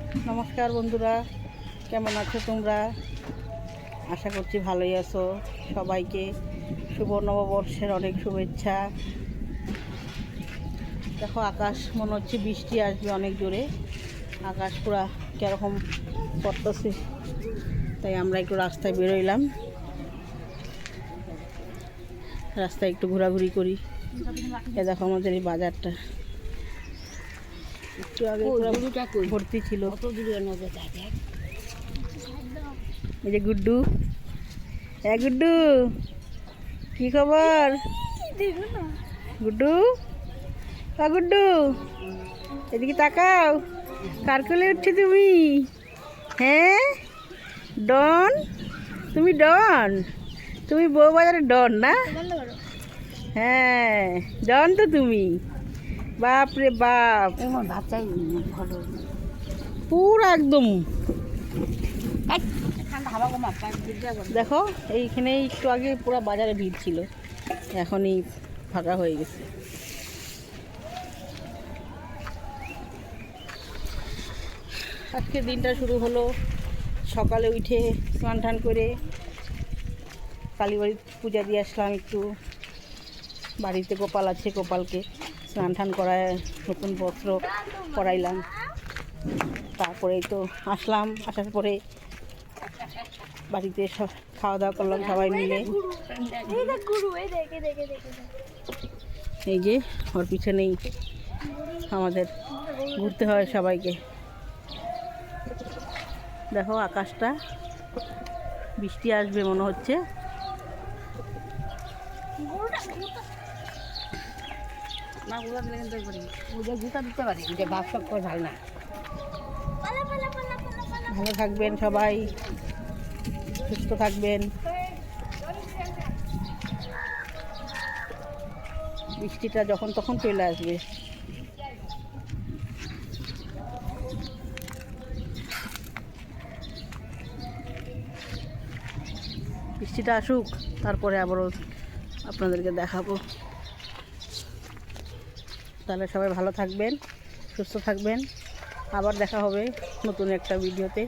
নমস্কার বন্ধুরা, কেমন আছো তোমরা? আশা করছি ভালোই আছো। সবাইকে শুভ নববর্ষের অনেক শুভেচ্ছা। দেখো, আকাশ মনে হচ্ছে বৃষ্টি আসবে অনেক জোরে। আকাশ পুরা কীরকম পড়তেছে, তাই আমরা একটু রাস্তায় বেরোইলাম। রাস্তায় একটু ঘোরাঘুরি করি। এ দেখো আমাদের এই বাজারটা একটু আগে ভর্তি ছিল। এই যে গুড্ডু, গুড্ডু কি খবর? গুড্ডু, গুড্ডু এদিকে তাকাও। কার কোলে উঠছে তুমি? হ্যাঁ, ডন। তুমি ডন, তুমি বউবাজারের ডন না? হ্যাঁ, ডন তো তুমি। বাপ রে বাপ, পুরো একদম। দেখো, এইখানে একটু আগে পুরো বাজারে ভিড় ছিল, এখনই ফাঁকা হয়ে গেছে। আজকে দিনটা শুরু হলো সকালে উঠে স্নান টান করে কালীবাড়ির পূজা দিয়ে আসলাম। একটু বাড়িতে গোপাল আছে, গোপালকে স্নান টান করায় নতুন বস্ত্র পরাইলাম। তারপরেই তো আসলাম। আসার পরে বাড়িতে সব খাওয়া দাওয়া করলাম সবাই মিলে। এই যে ওর পিছনেই আমাদের ঘুরতে হয় সবাইকে। দেখো আকাশটা, বৃষ্টি আসবে মনে হচ্ছে। ভালো থাকবেন সবাই, সুস্থ থাকবেন। বৃষ্টিটা যখন তখন চলে আসবে। বৃষ্টিটা আসুক, তারপরে আবারও আপনাদেরকে দেখাবো। তাহলে সবাই ভালো থাকবেন, সুস্থ থাকবেন। আবার দেখা হবে নতুন একটা ভিডিওতে।